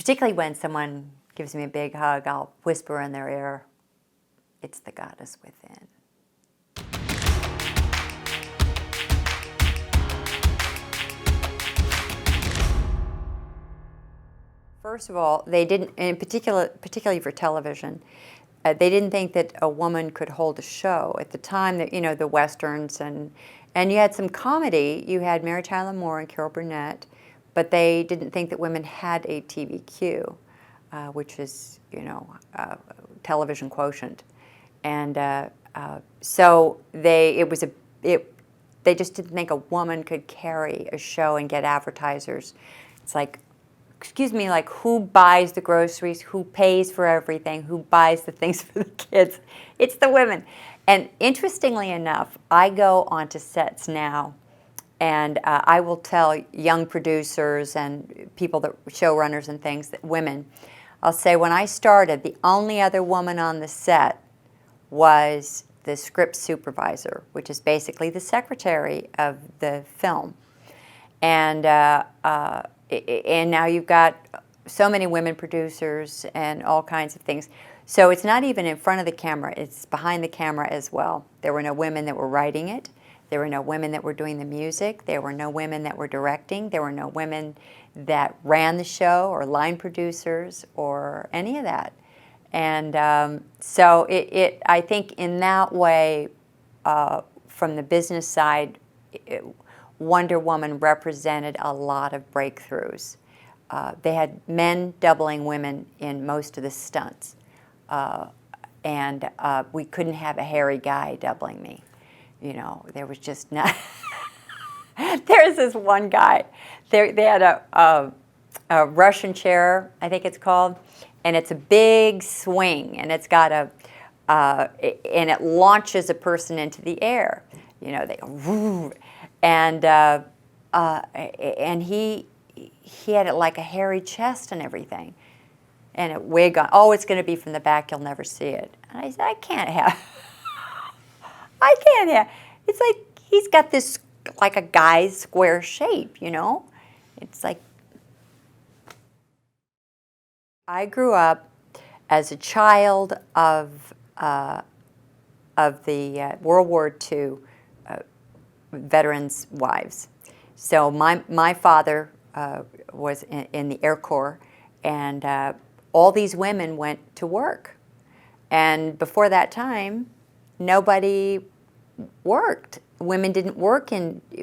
particularly when someone gives me a big hug, I'll whisper in their ear, "It's the goddess within." First of all, they didn't, particularly for television, they didn't think that a woman could hold a show. At the time, that the Westerns, and you had some comedy. You had Mary Tyler Moore and Carol Burnett, but they didn't think that women had a TVQ, which is, television quotient. And so they just didn't think a woman could carry a show and get advertisers. It's like, excuse me, like, who buys the groceries, who pays for everything, who buys the things for the kids? It's the women. And interestingly enough, I go onto sets now, and I will tell young producers and people, that showrunners and things, that women, I'll say, when I started, the only other woman on the set was the script supervisor, which is basically the secretary of the film. And now you've got so many women producers and all kinds of things. So it's not even in front of the camera, it's behind the camera as well. There were no women that were writing it. There were no women that were doing the music. There were no women that were directing. There were no women that ran the show, or line producers, or any of that. And so I think in that way, from the business side, Wonder Woman represented a lot of breakthroughs. They had men doubling women in most of the stunts. And we couldn't have a hairy guy doubling me. There was just not. There was this one guy. They had a Russian chair, I think it's called, and it's a big swing, and it's got and it launches a person into the air. They go, woo, and he had it like a hairy chest and everything, and a wig on. Oh, it's going to be from the back. You'll never see it. And I said, I can't have. It's like he's got this like a guy's square shape. It's like. I grew up as a child of the World War II veterans' wives. So my father was in the Air Corps, and all these women went to work. And before that time, nobody worked. Women didn't work,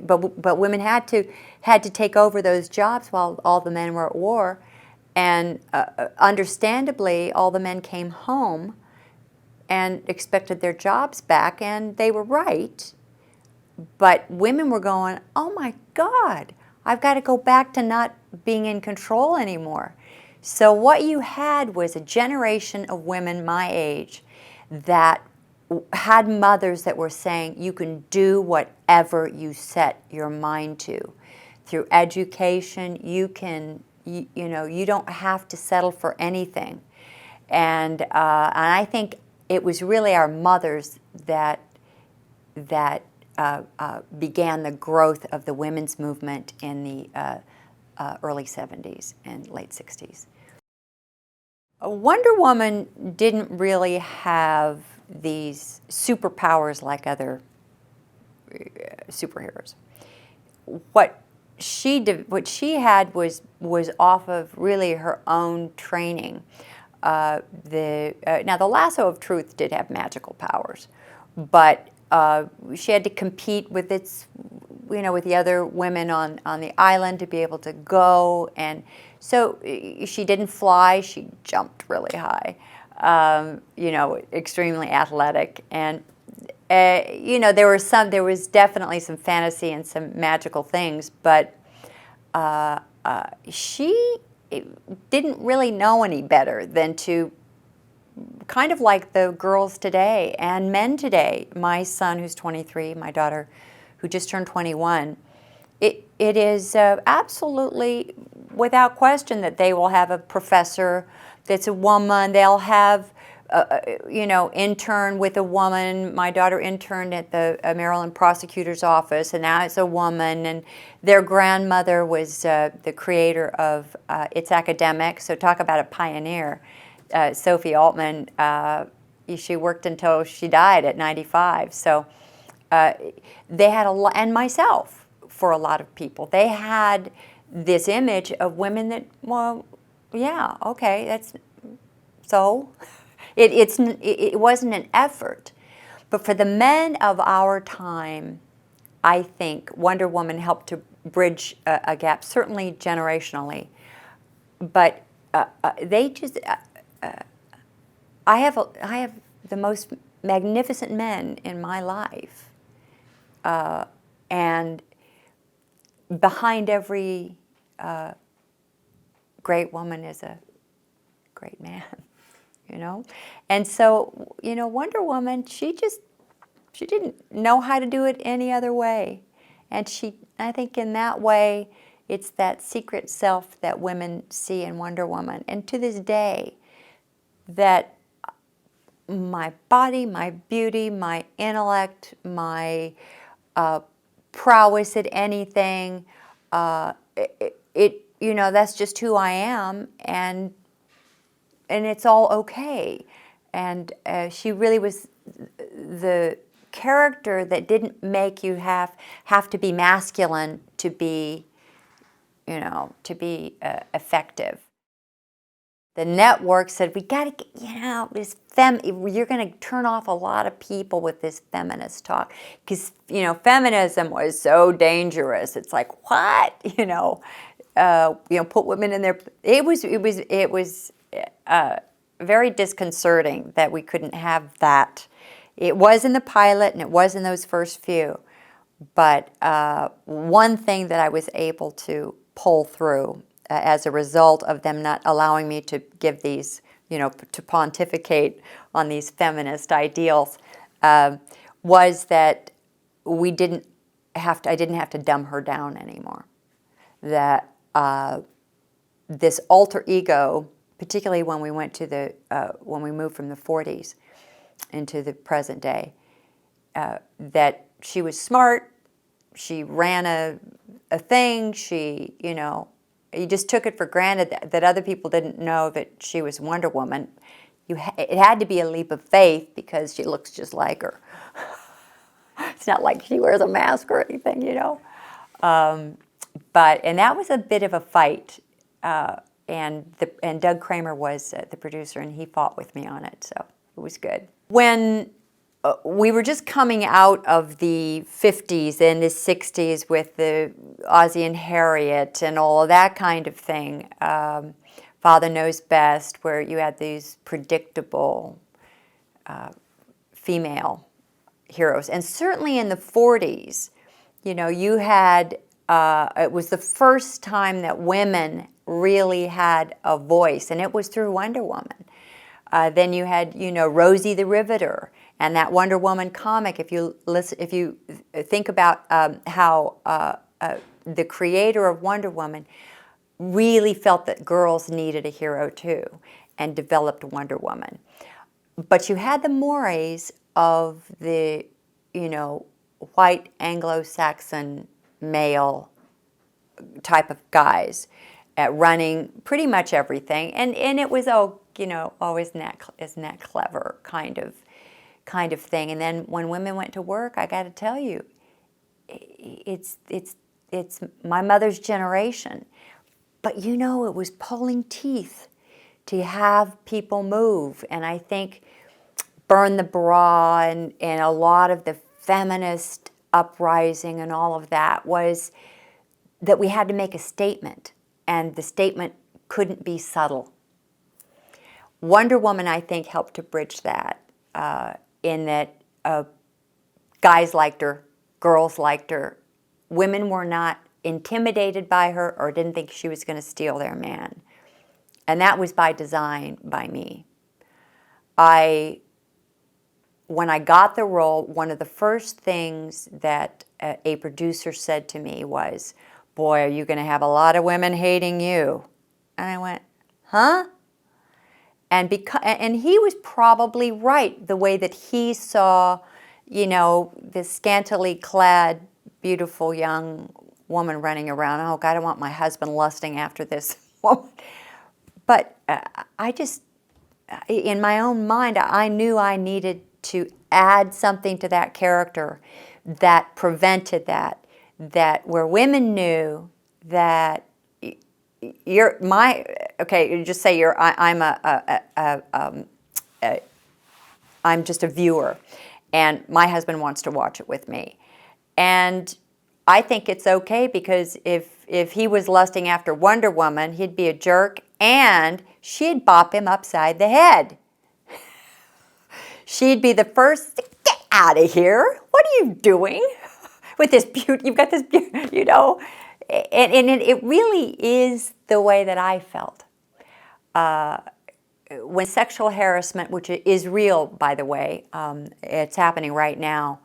but women had to take over those jobs while all the men were at war. And understandably, all the men came home and expected their jobs back, and they were right. But women were going, oh my God, I've got to go back to not being in control anymore. So what you had was a generation of women my age that had mothers that were saying, you can do whatever you set your mind to. Through education, you don't have to settle for anything. And I think it was really our mothers that began the growth of the women's movement in the early 70s and late 60s. Wonder Woman didn't really have these superpowers like other superheroes. What she had was off of really her own training. Now the lasso of truth did have magical powers, but she had to compete with with the other women on the island to be able to go, and so she didn't fly. She jumped really high, extremely athletic, and there was definitely some fantasy and some magical things, but she didn't really know any better than to, kind of like the girls today and men today. My son, who's 23, my daughter, who just turned 21, it is absolutely without question that they will have a professor that's a woman. They'll have you know, interned with a woman. My daughter interned at the Maryland prosecutor's office, and now it's a woman. And their grandmother was the creator of It's Academic, so talk about a pioneer. Sophie Altman, she worked until she died at 95. So they had a lot, and myself, for a lot of people, they had this image of women that, well, yeah, okay, that's, so. It wasn't an effort. But for the men of our time, I think Wonder Woman helped to bridge a gap, certainly generationally. But they just, I have the most magnificent men in my life. And behind every great woman is a great man. You know, and so, you know, Wonder Woman, she didn't know how to do it any other way. And I think in that way, it's that secret self that women see in Wonder Woman. And to this day, that my body, my beauty, my intellect, my prowess at anything, you know, that's just who I am. And it's all okay. And she really was the character that didn't make you have to be masculine to be, you know, to be effective. The network said, we got to get, you know, you're going to turn off a lot of people with this feminist talk. Because, you know, feminism was so dangerous. It's like, what? You know, put women in their, it was very disconcerting that we couldn't have that. It was in the pilot and it was in those first few. But one thing that I was able to pull through as a result of them not allowing me to give these, you know, to pontificate on these feminist ideals, was that I didn't have to dumb her down anymore. That this alter ego, particularly when we went to when we moved from the 40s into the present day, that she was smart, she ran a thing, she, you know, you just took it for granted that other people didn't know that she was Wonder Woman. It had to be a leap of faith because she looks just like her. It's not like she wears a mask or anything, you know. And that was a bit of a fight. And Doug Kramer was the producer, and he fought with me on it, so it was good. When we were just coming out of the 50s and the 60s with the Ozzie and Harriet and all of that kind of thing, Father Knows Best, where you had these predictable female heroes. And certainly in the 40s, you know, you had, it was the first time that women really had a voice, and it was through Wonder Woman. Then you had, you know, Rosie the Riveter and that Wonder Woman comic. If you think about how the creator of Wonder Woman really felt that girls needed a hero too, and developed Wonder Woman. But you had the mores of the, you know, white Anglo-Saxon male type of guys running pretty much everything, and it was, oh, you know, oh, isn't that clever kind of thing. And then when women went to work, I got to tell you, it's my mother's generation, but you know, it was pulling teeth to have people move. And I think Burn the Bra and a lot of the feminist uprising and all of that was that we had to make a statement, and the statement couldn't be subtle. Wonder Woman, I think, helped to bridge that, in that guys liked her, girls liked her. Women were not intimidated by her or didn't think she was going to steal their man. And that was by design by me. When I got the role, one of the first things that a producer said to me was, "Boy, are you going to have a lot of women hating you." And I went, "Huh?" and he was probably right, the way that he saw, you know, this scantily clad, beautiful young woman running around. Oh, God, I don't want my husband lusting after this woman. But I just, in my own mind, I knew I needed to add something to that character that prevented that, where women knew that you're my, okay, you just say I'm just a viewer, and my husband wants to watch it with me. And I think it's okay, because if he was lusting after Wonder Woman, he'd be a jerk, and she'd bop him upside the head. She'd be the first to get out of here. What are you doing with this beauty? You've got this beauty, you know. And it really is the way that I felt. When sexual harassment, which is real, by the way, it's happening right now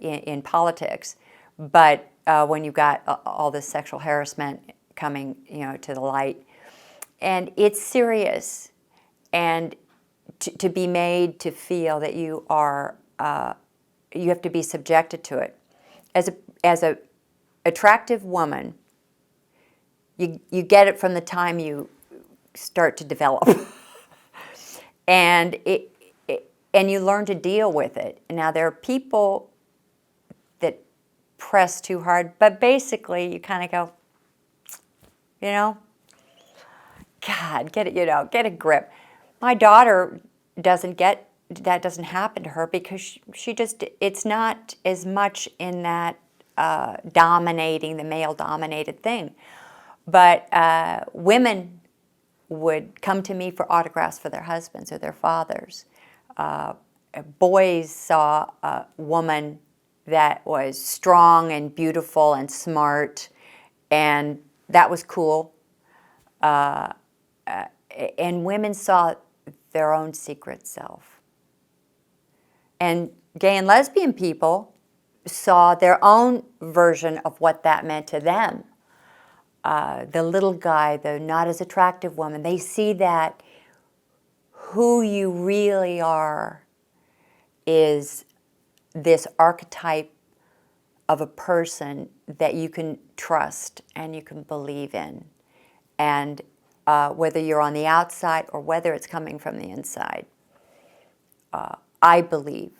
in politics, but when you've got all this sexual harassment coming, you know, to the light, and it's serious, and to be made to feel that you are, you have to be subjected to it. As a attractive woman, you get it from the time you start to develop, and and you learn to deal with it. Now, there are people that press too hard, but basically you kind of go, you know, God, get it, you know, get a grip. My daughter doesn't get, that doesn't happen to her, because she just, it's not as much in that dominating, the male-dominated thing. But women would come to me for autographs for their husbands or their fathers. Boys saw a woman that was strong and beautiful and smart, and that was cool. And women saw their own secret self. And gay and lesbian people saw their own version of what that meant to them. The little guy, the not as attractive woman, they see that who you really are is this archetype of a person that you can trust and you can believe in. And whether you're on the outside or whether it's coming from the inside, I believe.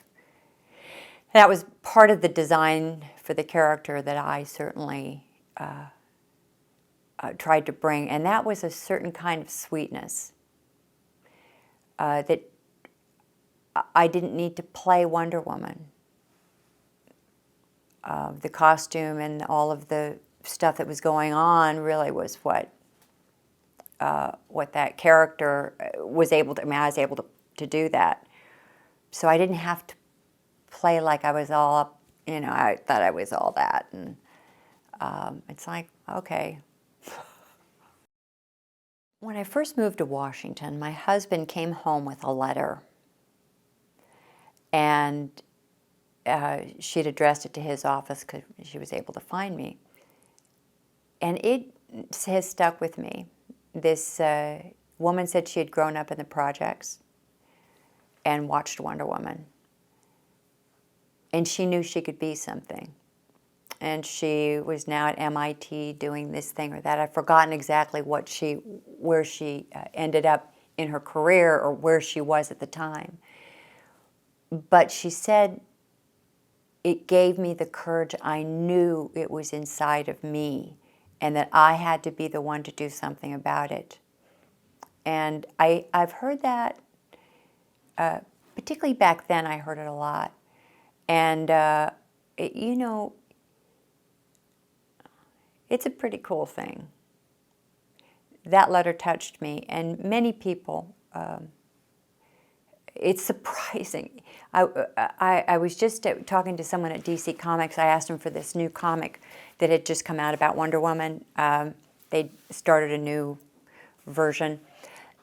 That was part of the design for the character that I certainly tried to bring, and that was a certain kind of sweetness that I didn't need to play Wonder Woman. The costume and all of the stuff that was going on really was what that character was able to, I mean, I was able to do that. So I didn't have to play like I was all up, you know, I thought I was all that. And it's like, okay. When I first moved to Washington, my husband came home with a letter. And she'd addressed it to his office because she was able to find me. And it has stuck with me. This woman said she had grown up in the projects and watched Wonder Woman. And she knew she could be something. And she was now at MIT doing this thing or that. I've forgotten exactly where she ended up in her career or where she was at the time. But she said, it gave me the courage. I knew it was inside of me and that I had to be the one to do something about it. And I've heard that, particularly back then, I heard it a lot. And, you know, it's a pretty cool thing. That letter touched me, and many people, it's surprising. I was just talking to someone at DC Comics. I asked them for this new comic that had just come out about Wonder Woman. They started a new version,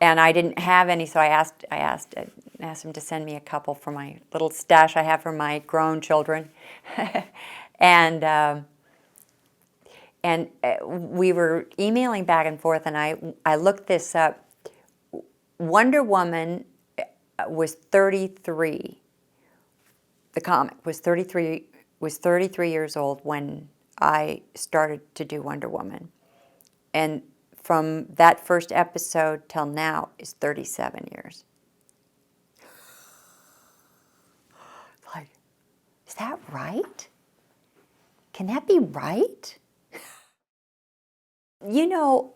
and I didn't have any, so I asked them to send me a couple for my little stash I have for my grown children. And we were emailing back and forth, and I looked this up. Wonder Woman was 33. The comic was 33 years old when I started to do Wonder Woman. And from that first episode till now is 37 years. Like, is that right? Can that be right? You know,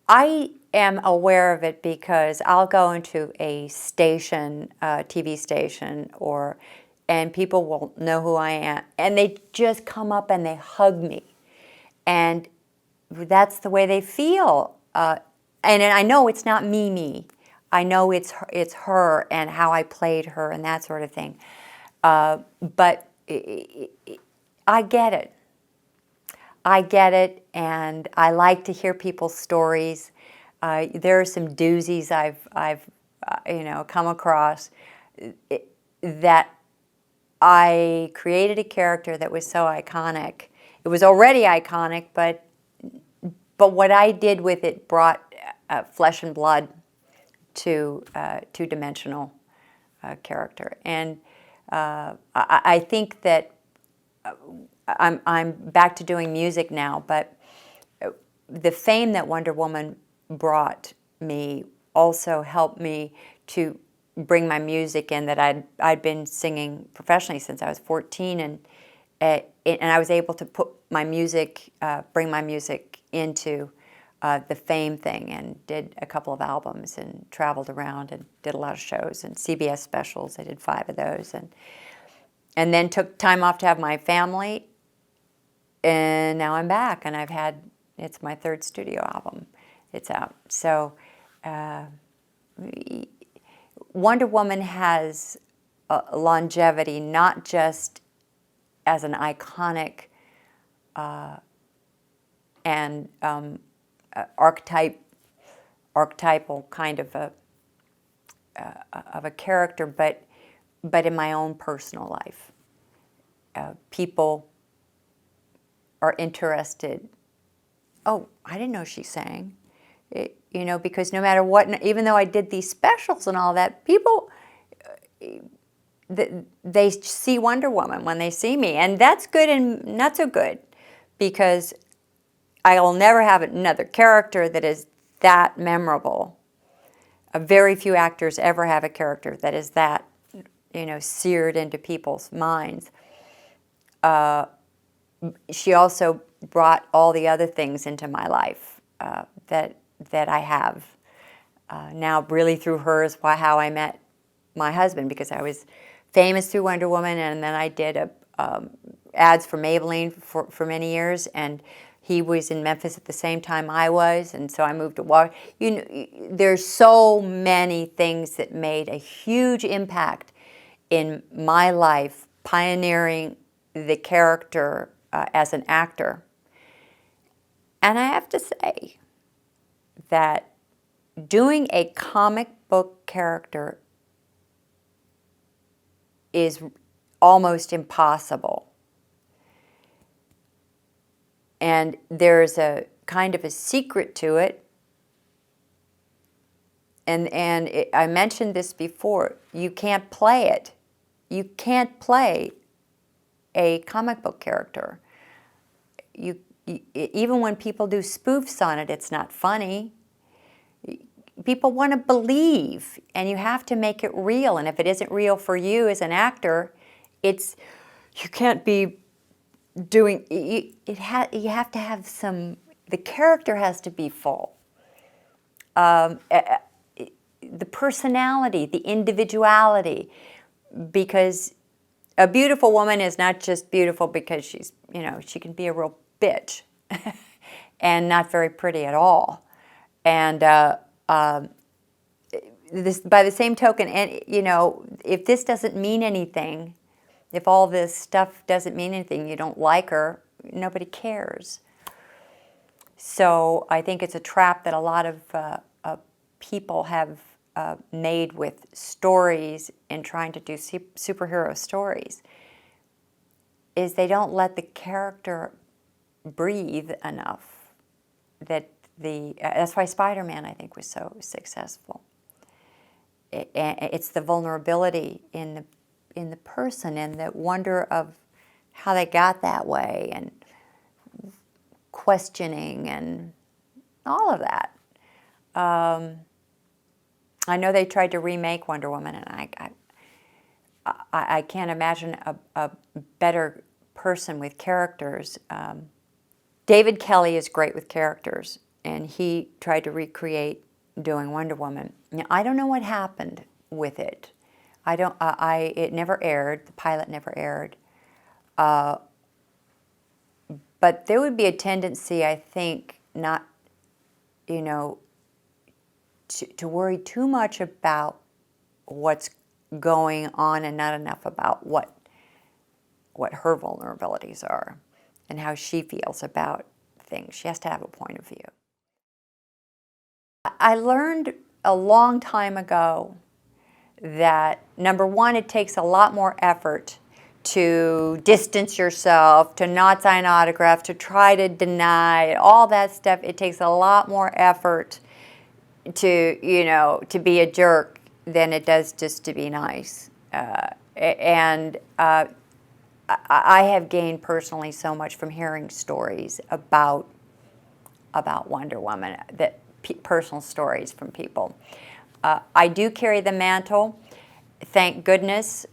I am aware of it because I'll go into a station, TV station, and people will know who I am, and they just come up and they hug me, and that's the way they feel. And I know it's not me. I know it's her and how I played her and that sort of thing. But I get it. I get it, and I like to hear people's stories. There are some doozies I've come across that I created a character that was so iconic. It was already iconic, but what I did with it brought flesh and blood to two-dimensional character. And I think that I'm back to doing music now, but the fame that Wonder Woman brought me also helped me to bring my music in, that I'd been singing professionally since I was 14, and I was able to put my music, bring my music into the fame thing, and did a couple of albums and traveled around and did a lot of shows and CBS specials. I did 5 of those, and then took time off to have my family, and now I'm back, and it's my 3rd studio album. It's out. So Wonder Woman has a longevity, not just as an iconic and archetypal kind of a character, but in my own personal life. People are interested. Oh, I didn't know she sang. Because no matter what, even though I did these specials and all that, people, they see Wonder Woman when they see me. And that's good and not so good, because I will never have another character that is that memorable. Very few actors ever have a character that is that, seared into people's minds. She also brought all the other things into my life that I have now, really through her is how I met my husband, because I was famous through Wonder Woman, and then I did ads for Maybelline for many years, and he was in Memphis at the same time I was, and so I moved to Washington. There's so many things that made a huge impact in my life, pioneering the character as an actor. And I have to say that doing a comic book character is almost impossible. And there's a kind of a secret to it. And I mentioned this before, you can't play it. You can't play a comic book character. Even when people do spoofs on it, it's not funny. People want to believe, and you have to make it real. And if it isn't real for you as an actor, you can't be doing, you have to have the character has to be full. The personality, the individuality, because a beautiful woman is not just beautiful because she's, she can be a real bitch and not very pretty at all. And by the same token, and if this doesn't mean anything, if all this stuff doesn't mean anything, you don't like her, nobody cares. So I think it's a trap that a lot of people have made with stories and trying to do superhero stories, is they don't let the character breathe enough. That's why Spider-Man, I think, was so successful. it's the vulnerability in the person and the wonder of how they got that way and questioning and all of that. I know they tried to remake Wonder Woman, and I can't imagine a better person with characters. David Kelly is great with characters, and he tried to recreate doing Wonder Woman. Now, I don't know what happened with it. It never aired. The pilot never aired. But there would be a tendency, I think, not, to worry too much about what's going on and not enough about what her vulnerabilities are and how she feels about things. She has to have a point of view. I learned a long time ago that, number one, it takes a lot more effort to distance yourself, to not sign autographs, to try to deny all that stuff. It takes a lot more effort to be a jerk than it does just to be nice. I have gained personally so much from hearing stories about Wonder Woman, personal stories from people. I do carry the mantle, thank goodness,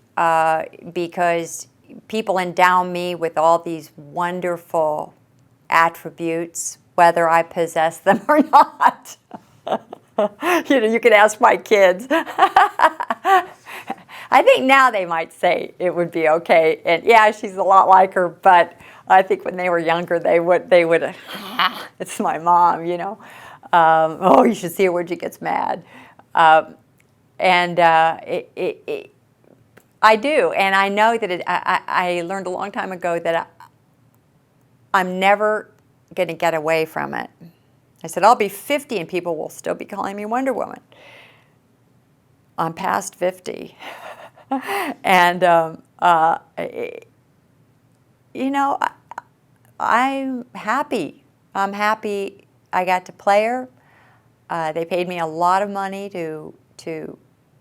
because people endow me with all these wonderful attributes, whether I possess them or not. You can ask my kids. I think now they might say it would be okay, and yeah, she's a lot like her, but I think when they were younger, they would it's my mom, oh, you should see her when she gets mad. I do, and I know that I learned a long time ago that I'm never going to get away from it. I said, I'll be 50 and people will still be calling me Wonder Woman. I'm past 50. And, I'm happy. I'm happy I got to play her. They paid me a lot of money to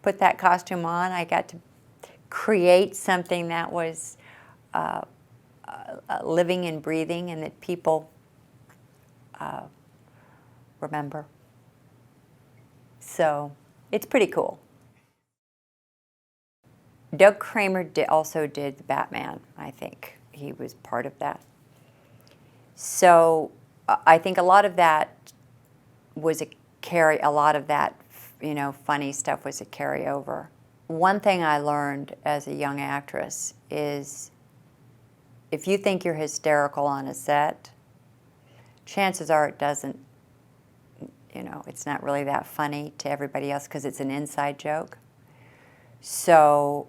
put that costume on. I got to create something that was living and breathing and that people remember. So it's pretty cool. Doug Kramer also did the Batman, I think. He was part of that. So I think a lot of that was a lot of that, funny stuff was a carryover. One thing I learned as a young actress is if you think you're hysterical on a set, chances are it doesn't, it's not really that funny to everybody else because it's an inside joke. So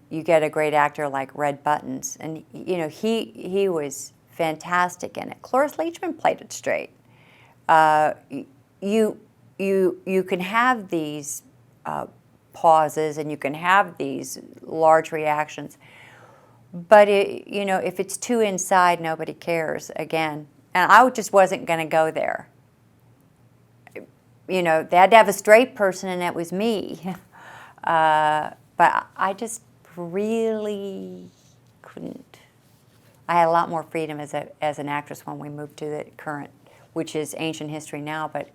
you get a great actor like Red Buttons, and he was fantastic in it. Cloris Leachman played it straight. You can have these pauses and you can have these large reactions, but if it's too inside, nobody cares again. And I just wasn't going to go there. They had to have a straight person, and it was me. But I just really couldn't. I had a lot more freedom as an actress when we moved to the current, which is ancient history now, but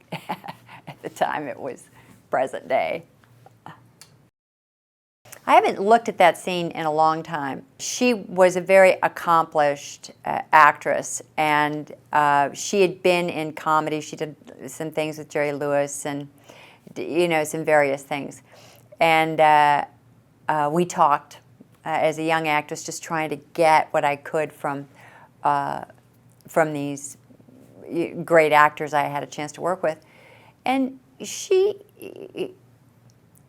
at the time it was present day. I haven't looked at that scene in a long time. She was a very accomplished actress, and she had been in comedy. She did some things with Jerry Lewis and, some various things. And we talked as a young actress, just trying to get what I could from these great actors I had a chance to work with. And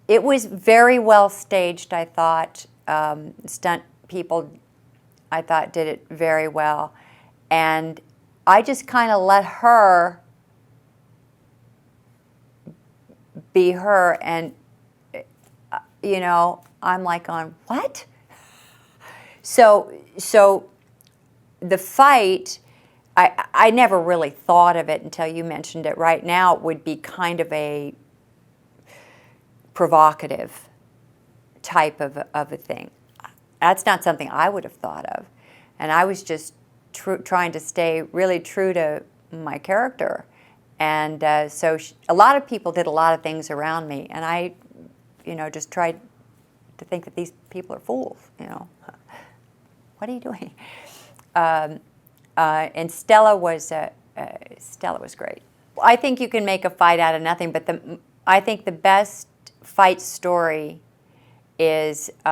it was very well staged, I thought. Stunt people, I thought, did it very well. And I just kind of let her be her. And, I'm like on, what? So the fight, I never really thought of it until you mentioned it right now. It would be kind of a provocative type of a thing. That's not something I would have thought of. And I was just trying to stay really true to my character. And so a lot of people did a lot of things around me, and I, just tried to think that these people are fools, What are you doing? And Stella was great. I think you can make a fight out of nothing, but I think the best fight story is we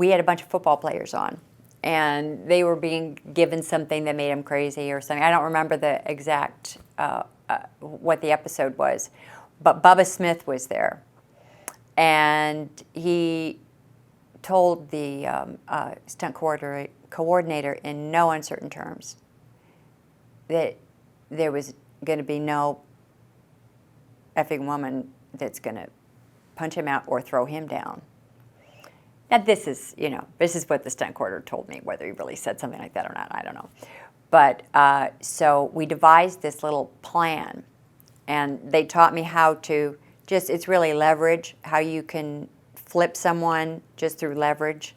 had a bunch of football players on, and they were being given something that made them crazy or something. I don't remember the exact what the episode was, but Bubba Smith was there, and he told the stunt coordinator in no uncertain terms that there was going to be no effing woman that's going to punch him out or throw him down. Now this is what the stunt coordinator told me. Whether he really said something like that or not, I don't know. But so we devised this little plan, and they taught me how to it's really leverage, how you can flip someone just through leverage.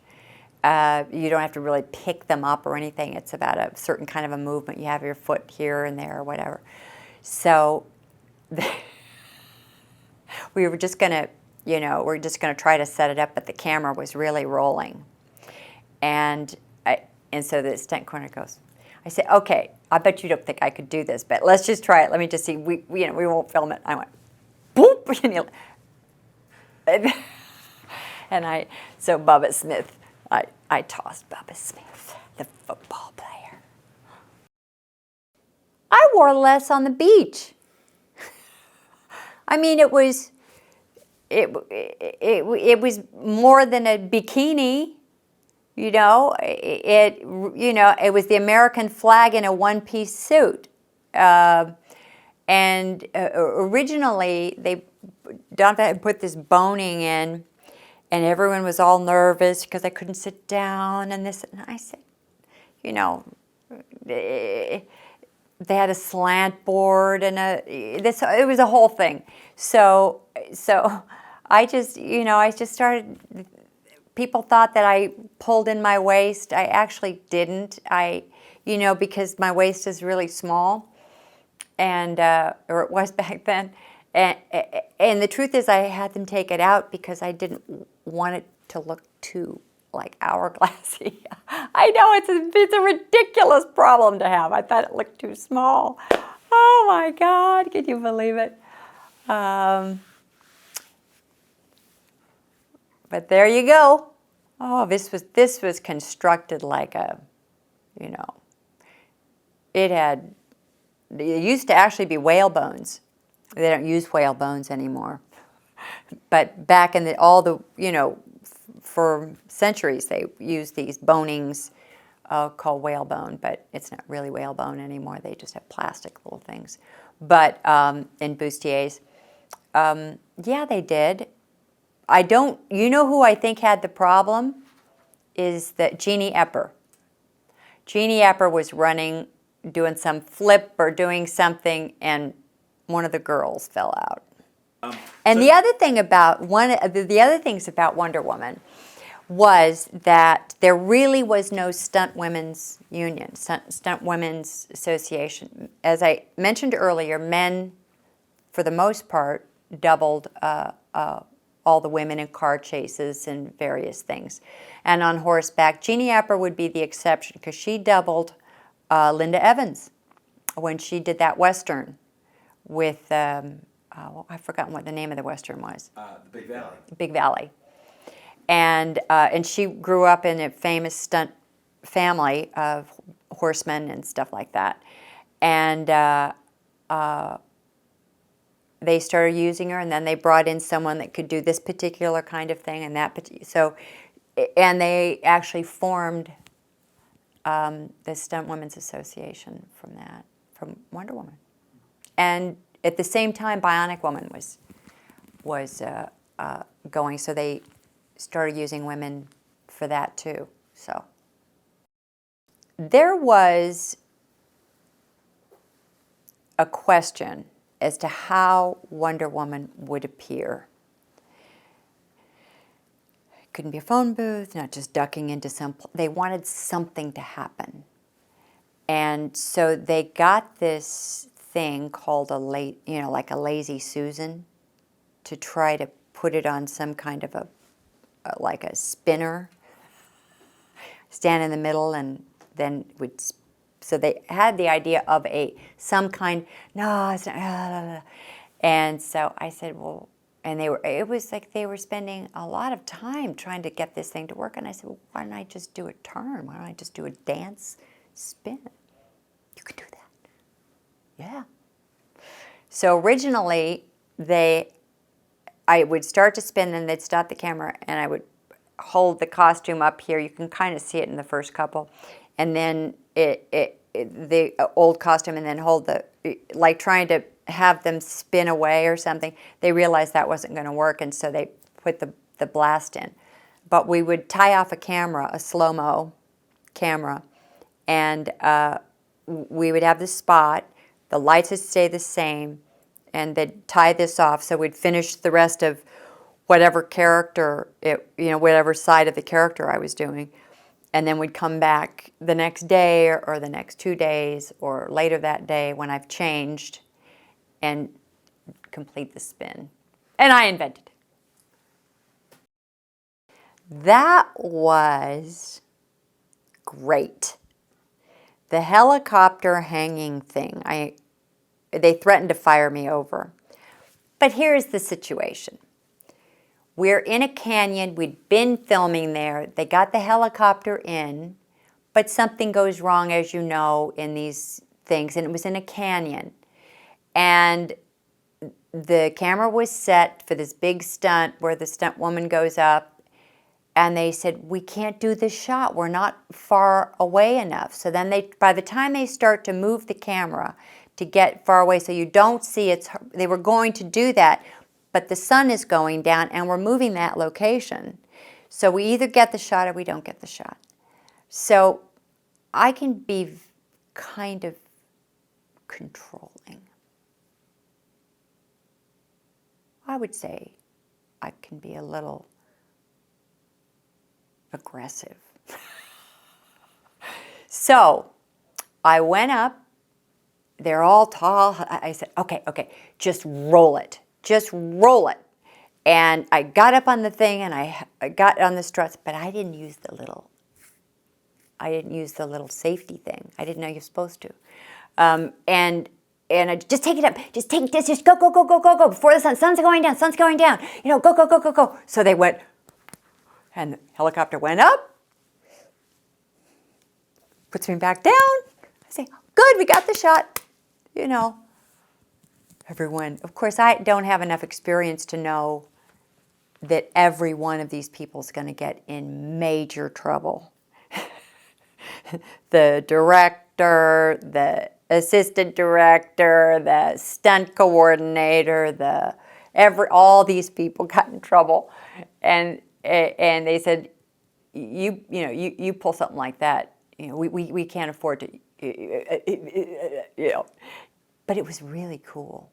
You don't have to really pick them up or anything. It's about a certain kind of a movement. You have your foot here and there or whatever. So we were just going to, we're just going to try to set it up, but the camera was really rolling. And so the stunt coordinator goes, I said, okay, I bet you don't think I could do this, but let's just try it. Let me just see. We won't film it. I went, boop. And so Bubba Smith, I tossed Bubba Smith, the football player. I wore less on the beach. I mean, it was more than a bikini, It was the American flag in a one-piece suit, and originally Don had put this boning in. And everyone was all nervous because I couldn't sit down and this. And I said, they had a slant board and it was a whole thing. So I just started, people thought that I pulled in my waist. I actually didn't. Because my waist is really small, and or it was back then. And the truth is I had them take it out because I didn't want it to look too hourglassy. I know it's a ridiculous problem to have. I thought it looked too small. Oh my God, can you believe it? But there you go. Oh, this was constructed like it used to actually be whale bones. They don't use whale bones anymore. But back in for centuries, they used these bonings called whalebone, but it's not really whalebone anymore. They just have plastic little things. But in bustiers, yeah, they did. Who I think had the problem is that Jeannie Epper. Jeannie Epper was doing some flip or doing something, and one of the girls fell out. And the other thing about the other things about Wonder Woman was that there really was no stunt women's union, stunt women's association. As I mentioned earlier, men, for the most part, doubled all the women in car chases and various things. And on horseback, Jeannie Epper would be the exception because she doubled Lynda Evans when she did that Western with, I've forgotten what the name of the Western was. The Big Valley. Big Valley. And she grew up in a famous stunt family of horsemen and stuff like that. And they started using her, and then they brought in someone that could do this particular kind of thing and that. And they actually formed the Stunt Women's Association from Wonder Woman. And at the same time, Bionic Woman was going, so they started using women for that too. So there was a question as to how Wonder Woman would appear. It couldn't be a phone booth, not just ducking into they wanted something to happen. And so they got this thing called like a Lazy Susan, to try to put it on some kind of like a spinner, stand in the middle, and then would. So they had the idea of some kind. No, it's not. And so I said, well, and it was like they were spending a lot of time trying to get this thing to work. And I said, well, why don't I just do a turn? Why don't I just do a dance spin? You could do that. Yeah. So originally, I would start to spin, and they'd stop the camera, and I would hold the costume up here. You can kind of see it in the first couple. And then the old costume, and then hold like trying to have them spin away or something. They realized that wasn't going to work, and so they put the blast in. But we would tie off a camera, a slow-mo camera, and we would have the spot. The lights would stay the same, and they'd tie this off. So we'd finish the rest of whatever character, whatever side of the character I was doing. And then we'd come back the next day or the next 2 days or later that day when I've changed and complete the spin. And I invented it. That was great. The helicopter hanging thing, they threatened to fire me over. But here's the situation. We're in a canyon. We'd been filming there. They got the helicopter in, but something goes wrong, as you know, in these things, and it was in a canyon. And the camera was set for this big stunt where the stunt woman goes up, and they said, we can't do this shot. We're not far away enough. So then by the time they start to move the camera to get far away so you don't see they were going to do that, but the sun is going down, and we're moving that location. So we either get the shot or we don't get the shot. So I can be kind of controlling. I would say I can be a little aggressive. So I went up. They're all tall. I said, okay, just roll it. Just roll it. And I got up on the thing, and I got on the struts, but I didn't use the little safety thing. I didn't know you're supposed to. And I just take it up. Just go, before the sun's going down. Go. So they went, and the helicopter went up, puts me back down. I say, good, we got the shot. Everyone, of course, I don't have enough experience to know that every one of these people is going to get in major trouble. The director, the assistant director, the stunt coordinator, all these people got in trouble, and they said, you pull something like that, we can't afford to, But it was really cool.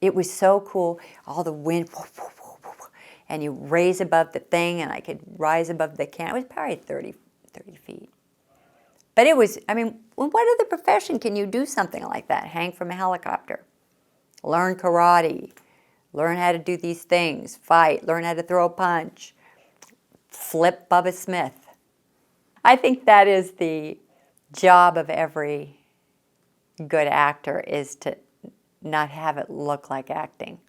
It was so cool. All the wind, and you raise above the thing, and I could rise above the can. It was probably 30 feet. But it was, what other profession can you do something like that? Hang from a helicopter, learn karate, learn how to do these things, fight, learn how to throw a punch, flip Bubba Smith. I think that is the job of every good actor, is to not have it look like acting,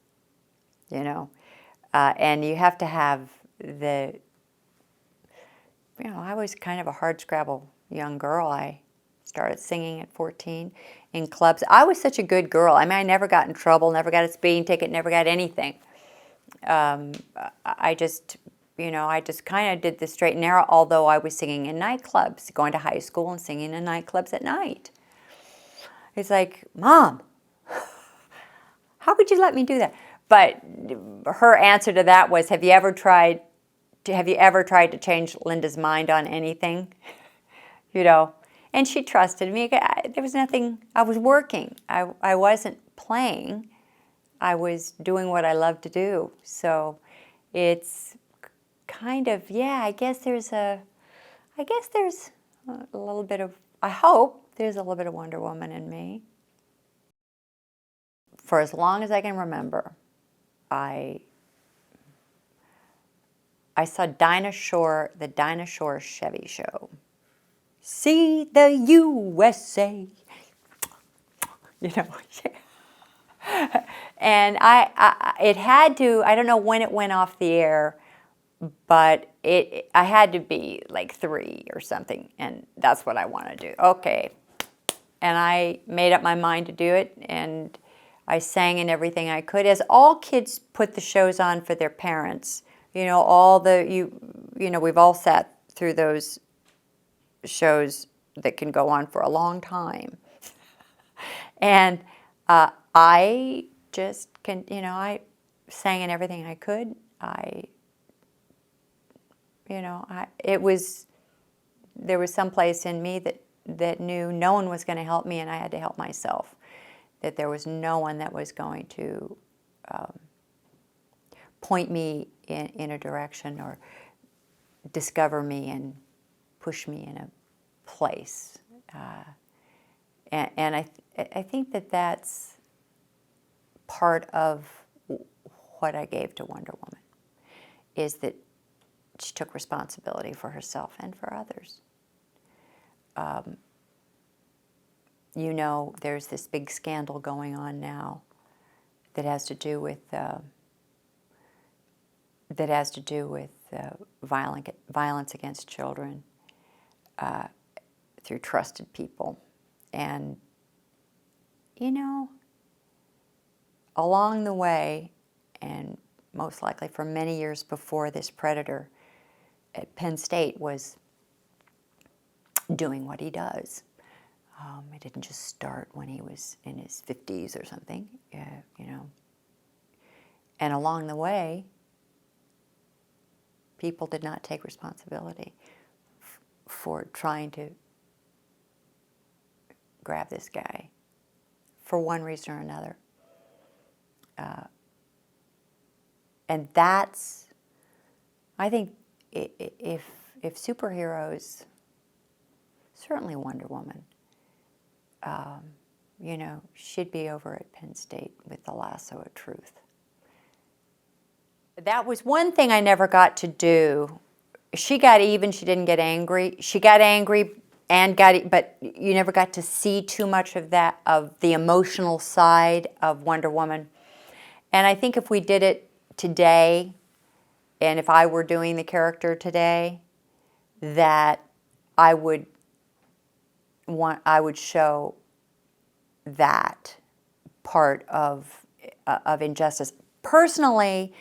and you have to have I was kind of a hardscrabble young girl. I started singing at 14 in clubs. I was such a good girl. I never got in trouble, never got a speeding ticket, never got anything. I just kind of did the straight and narrow, although I was singing in nightclubs, going to high school and singing in nightclubs at night. It's like, Mom, how could you let me do that? But her answer to that was, have you ever tried to change Lynda's mind on anything? And she trusted me. There was nothing, I was working. I wasn't playing. I was doing what I love to do. So it's kind of, yeah, I guess there's a little bit of, I hope there's a little bit of Wonder Woman in me. For as long as I can remember, I saw the Dinah Shore Chevy show. See the USA. You know. And it had to, I don't know when it went off the air, but I had to be like 3 or something, and that's what I want to do. Okay. And I made up my mind to do it, and I sang in everything I could. As all kids put the shows on for their parents, you know, we've all sat through those shows that can go on for a long time. And I just I sang in everything I could. There was some place in me that knew no one was going to help me, and I had to help myself. That there was no one that was going to point me in a direction or discover me and push me in a place. And I think that's part of what I gave to Wonder Woman, is that she took responsibility for herself and for others. You know, there's this big scandal going on now that has to do with violence against children through trusted people. And, you know, along the way, and most likely for many years before this predator at Penn State was doing what he does. It didn't just start when he was in his 50s or something, you know. And along the way, people did not take responsibility for trying to grab this guy for one reason or another. And that's, I think, if superheroes, certainly Wonder Woman, you know, she'd be over at Penn State with the lasso of truth. That was one thing I never got to do. She got even, she didn't get angry. She got angry and but you never got to see too much of that, of the emotional side of Wonder Woman. And I think if we did it today, and if I were doing the character today, that I would show that part of injustice. Personally,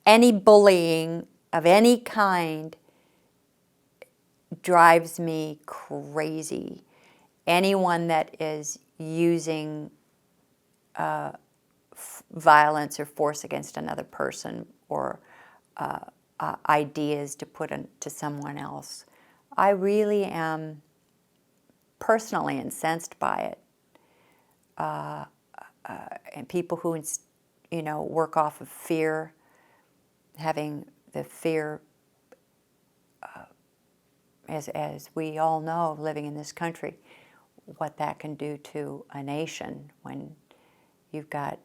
any bullying of any kind drives me crazy. Anyone that is using violence or force against another person, or ideas to put to someone else, I really am personally incensed by it. And people who, you know, work off of fear, having the fear, as we all know, living in this country, what that can do to a nation when you've got,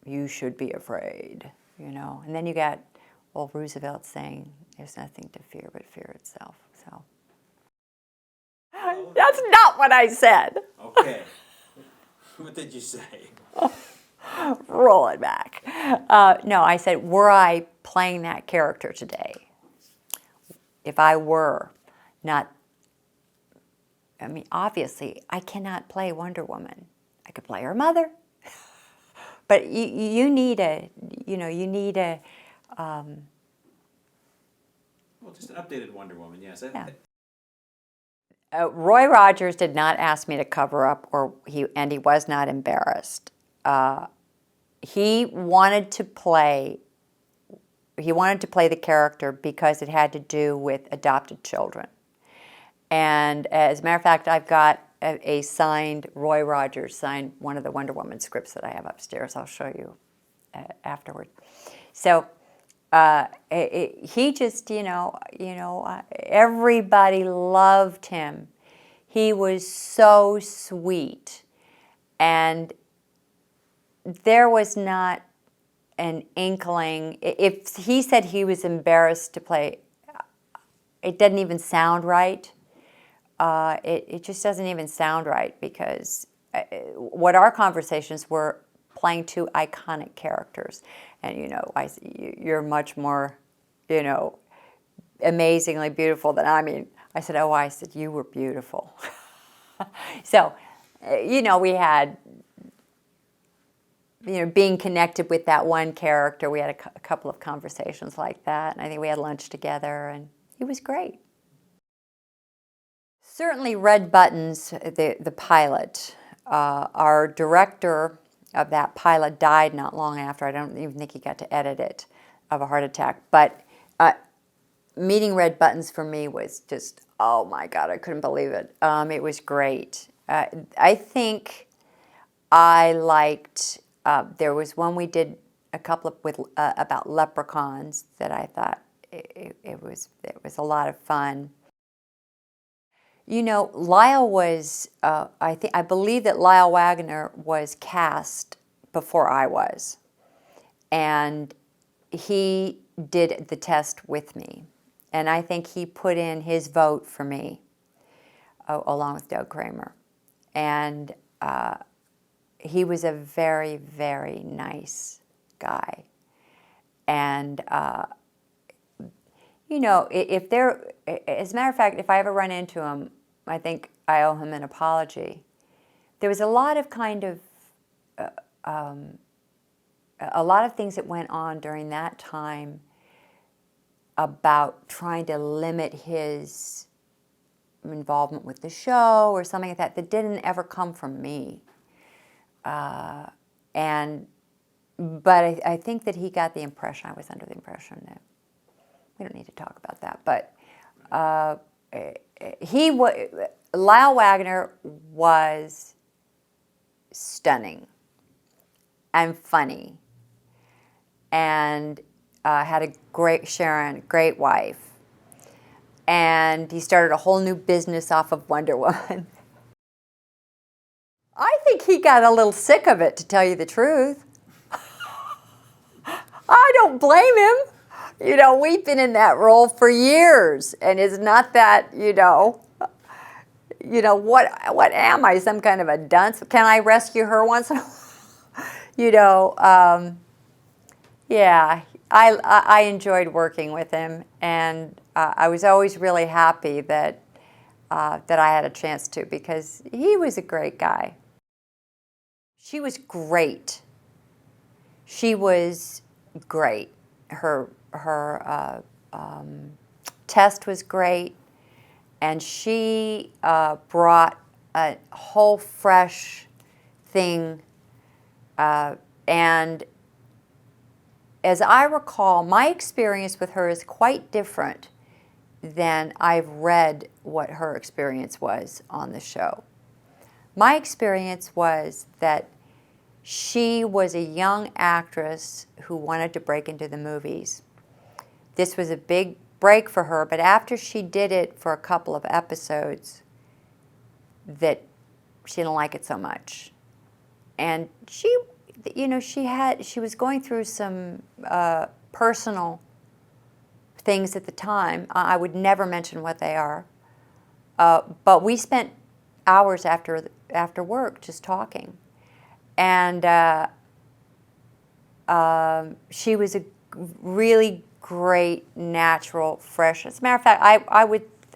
you should be afraid, you know. And then you got old Roosevelt saying, there's nothing to fear but fear itself. So that's not what I said. Okay. What did you say? Roll it back. No, I said, were I playing that character today, if I were not, I mean, obviously, I cannot play Wonder Woman. I could play her mother. But you need a, you know, Well, just an updated Wonder Woman, yes. Yeah. Roy Rogers did not ask me to cover up, and he was not embarrassed. He wanted to play the character because it had to do with adopted children. And as a matter of fact, I've got a signed, Roy Rogers signed one of the Wonder Woman scripts that I have upstairs. I'll show you afterward. So he just, everybody loved him. He was so sweet. And there was not an inkling. If he said he was embarrassed to play, it doesn't even sound right. It just doesn't even sound right, because what our conversations were, playing two iconic characters. And you're much more, amazingly beautiful than I said, oh, I said, you were beautiful. So, we had, being connected with that one character, we had a couple of conversations like that. And I think we had lunch together, and he was great. Certainly Red Buttons, the pilot, our director of that pilot died not long after. I don't even think he got to edit it, of a heart attack. But meeting Red Buttons for me was just, oh my God, I couldn't believe it. It was great. I think I liked, there was one we did a couple of about leprechauns that I thought it was a lot of fun. LYLE was, I believe that Lyle Waggoner was cast before I was. And he did the test with me. And I think he put in his vote for me, along with Doug Kramer. And he was a very, very nice guy. And, if there, as a matter of fact, if I ever run into him, I think I owe him an apology. There was a lot of a lot of things that went on during that time about trying to limit his involvement with the show or something like that didn't ever come from me. But I think that he got the impression, I was under the impression that, we don't need to talk about that, but Lyle Waggoner was stunning and funny, and had a great wife, and he started a whole new business off of Wonder Woman. I think he got a little sick of it, to tell you the truth. I don't blame him. We've been in that role for years, and it's not that, what am I, some kind of a dunce? Can I rescue her once in a while? Yeah, I enjoyed working with him, and I was always really happy that I had a chance to, because he was a great guy. She was great. She was great. Her test was great, and she brought a whole fresh thing. And as I recall, my experience with her is quite different than I've read what her experience was on the show. My experience was that she was a young actress who wanted to break into the movies. This was a big break for her, but after she did it for a couple of episodes, that she didn't like it so much. And she was going through some personal things at the time. I would never mention what they are. But we spent hours after work just talking. And she was a really great, natural, fresh. As a matter of fact,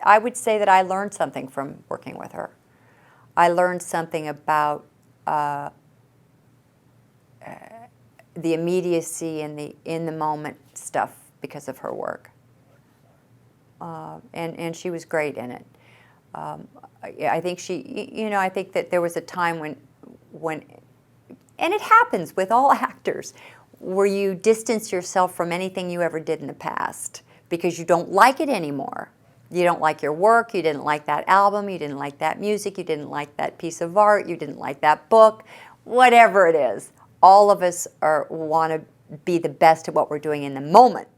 I would say that I learned something from working with her. I learned something about the immediacy and the in-the-moment stuff because of her work. And she was great in it. I think I think that there was a time when, and it happens with all actors, where you distance yourself from anything you ever did in the past because you don't like it anymore. You don't like your work, you didn't like that album, you didn't like that music, you didn't like that piece of art, you didn't like that book, whatever it is. All of us want to be the best at what we're doing in the moment.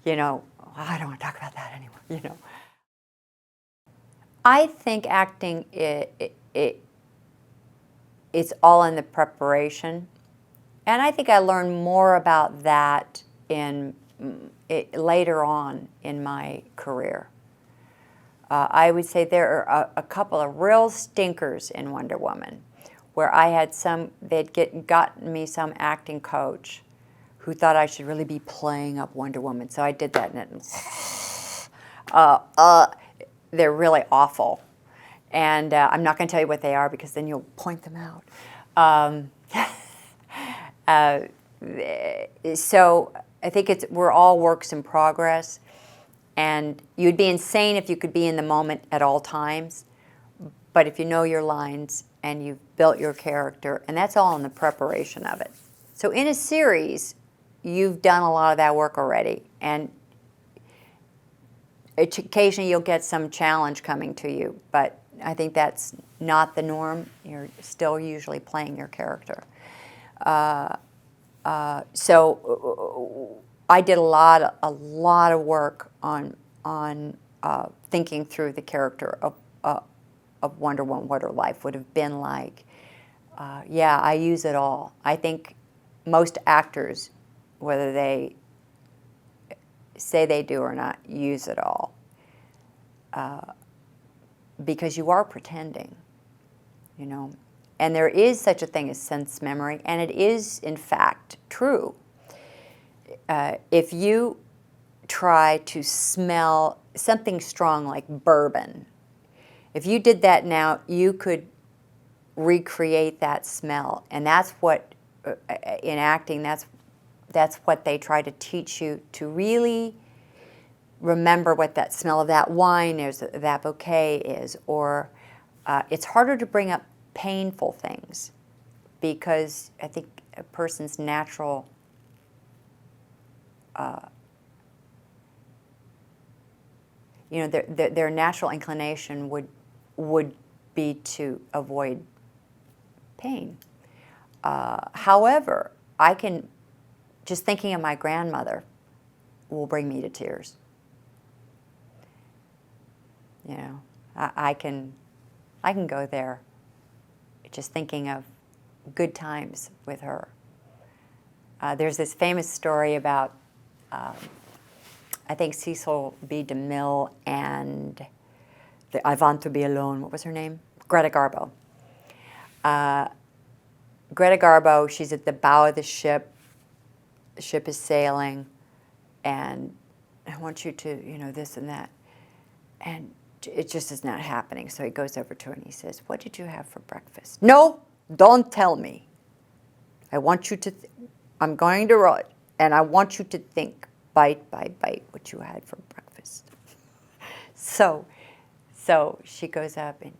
You know, I don't want to talk about that anymore, you know. I think acting, it's all in the preparation. And I think I learned more about that later on in my career. I would say there are a couple of real stinkers in Wonder Woman, where I had they'd gotten me some acting coach who thought I should really be playing up Wonder Woman. So I did that, and they're really awful. And I'm not going to tell you what they are because then you'll point them out. So I think we're all works in progress. And you'd be insane if you could be in the moment at all times. But if you know your lines and you've built your character, and that's all in the preparation of it. So in a series, you've done a lot of that work already. And occasionally you'll get some challenge coming to you. But I think that's not the norm. You're still usually playing your character. So I did a lot of work on thinking through the character of Wonder Woman, what her life would have been like. Yeah, I use it all. I think most actors, whether they say they do or not, use it all. Because you are pretending, you know. And there is such a thing as sense memory, and it is, in fact, true. If you try to smell something strong like bourbon, if you did that now, you could recreate that smell. And that's what, in acting, that's what they try to teach you, to really remember what that smell of that wine is, that bouquet is. Or it's harder to bring up painful things because I think a person's natural you know, their natural inclination would be to avoid pain. However, just thinking of my grandmother will bring me to tears. You know, I can go there just thinking of good times with her. There's this famous story about I think Cecil B. DeMille and I Want to Be Alone, what was her name? Greta Garbo. Greta Garbo, she's at the bow of the ship is sailing, and I want you to, you know, this and that. And it just is not happening. So he goes over to her and he says, "What did you have for breakfast?" "No, don't tell me. I want you to, I'm going to write, and I want you to think bite by bite what you had for breakfast." So she goes up and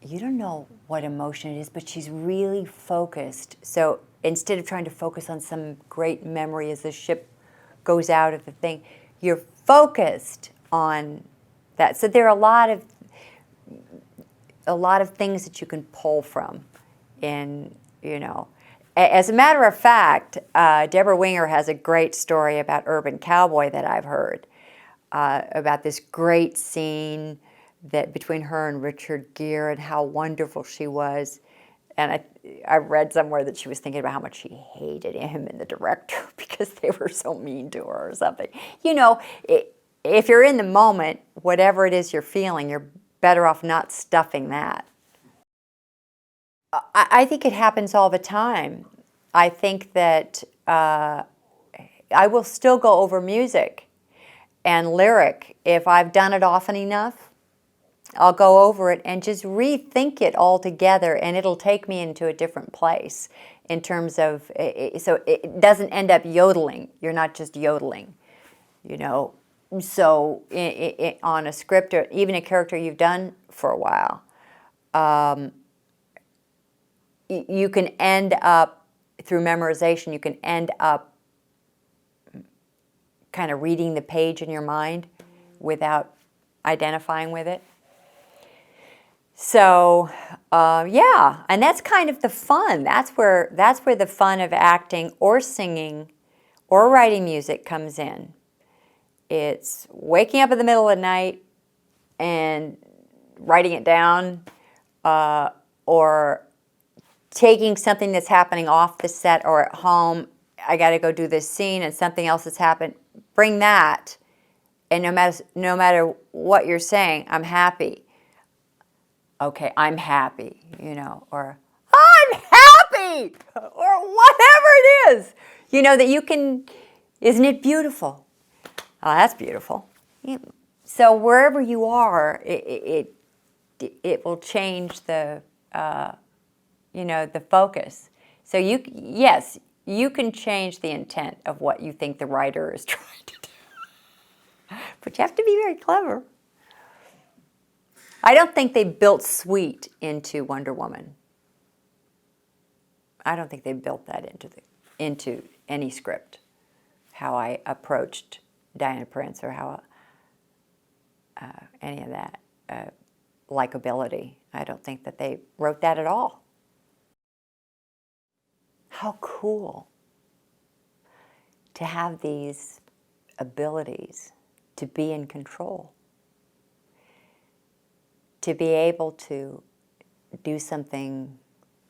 you don't know what emotion it is, but she's really focused. So instead of trying to focus on some great memory as the ship goes out of the thing, you're focused on that. So there are a lot of things that you can pull from in, you know. As a matter of fact, Deborah Winger has a great story about Urban Cowboy that I've heard, about this great scene that between her and Richard Gere and how wonderful she was. And I read somewhere that she was thinking about how much she hated him and the director because they were so mean to her or something. You know, if you're in the moment, whatever it is you're feeling, you're better off not stuffing that. I think it happens all the time. I think that I will still go over music and lyric. If I've done it often enough, I'll go over it and just rethink it all together, and it'll take me into a different place in terms of, so it doesn't end up yodeling. You're not just yodeling, you know. So on a script or even a character you've done for a while, you can end up, through memorization, you can end up kind of reading the page in your mind without identifying with it. So, yeah, and that's kind of the fun. That's where the fun of acting or singing or writing music comes in. It's waking up in the middle of the night and writing it down, or taking something that's happening off the set or at home. I got to go do this scene and something else has happened. Bring that, and no matter what you're saying, I'm happy. Okay, I'm happy, you know, or I'm happy, or whatever it is. You know, that you can, isn't it beautiful? Oh, that's beautiful. So wherever you are, it will change the, you know, the focus. So yes, you can change the intent of what you think the writer is trying to do. But you have to be very clever. I don't think they built sweet into Wonder Woman. I don't think they built that into any script. How I approached Diana Prince, or how any of that likability. I don't think that they wrote that at all. How cool to have these abilities, to be in control, to be able to do something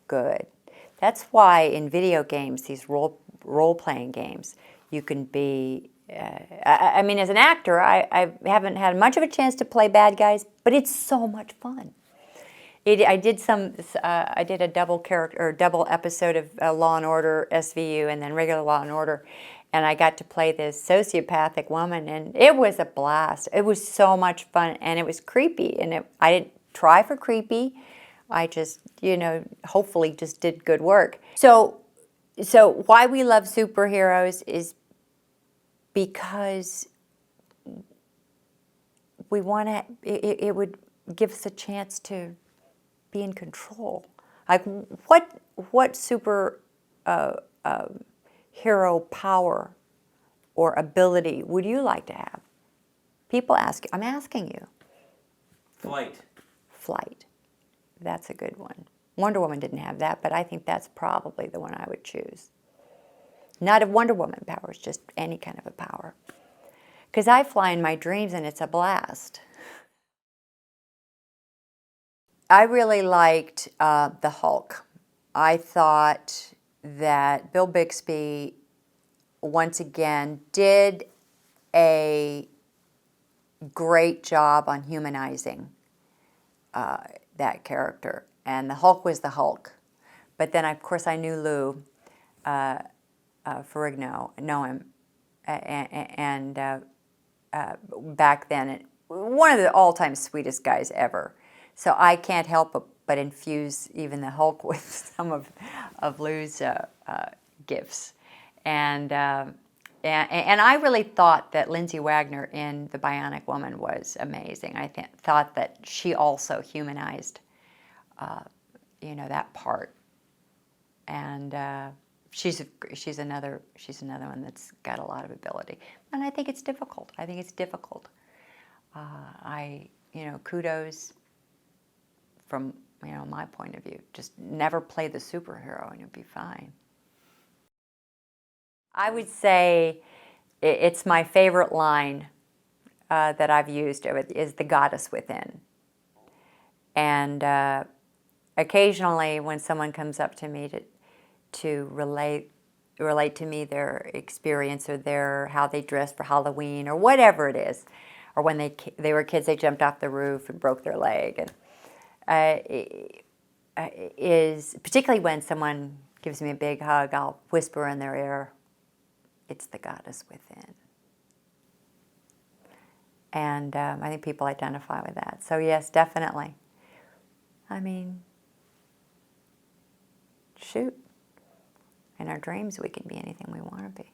good. That's why in video games, these role-playing games, you can be, I mean, as an actor, I haven't had much of a chance to play bad guys, but it's so much fun. I did a double episode of Law and Order SVU and then regular Law and Order, and I got to play this sociopathic woman, and it was a blast. It was so much fun, and it was creepy, and I didn't try for creepy. I just, you know, hopefully just did good work. So why we love superheroes is because we want to, it would give us a chance to be in control. Like, what super hero power or ability would you like to have? People ask you. I'm asking you. Flight. Flight. That's a good one. Wonder Woman didn't have that, but I think that's probably the one I would choose. Not a Wonder Woman powers, just any kind of a power. Because I fly in my dreams and it's a blast. I really liked the Hulk. I thought that Bill Bixby, once again, did a great job on humanizing that character. And the Hulk was the Hulk. But then, of course, I knew Lou Ferrigno, know him, and back then, one of the all-time sweetest guys ever. So I can't help but infuse even the Hulk with some of Lou's gifts. And I really thought that Lindsay Wagner in The Bionic Woman was amazing. I thought that she also humanized, you know, that part. And she's another one that's got a lot of ability. And I think it's difficult. You know, kudos from, you know, my point of view. Just never play the superhero and you'll be fine. I would say it's my favorite line that I've used is the goddess within. And occasionally when someone comes up to me to relate to me their experience or how they dressed for Halloween or whatever it is, or when they were kids, they jumped off the roof and broke their leg, and is particularly when someone gives me a big hug, I'll whisper in their ear, "It's the goddess within." And I think people identify with that. So yes, definitely. I mean, shoot. In our dreams, we can be anything we want to be.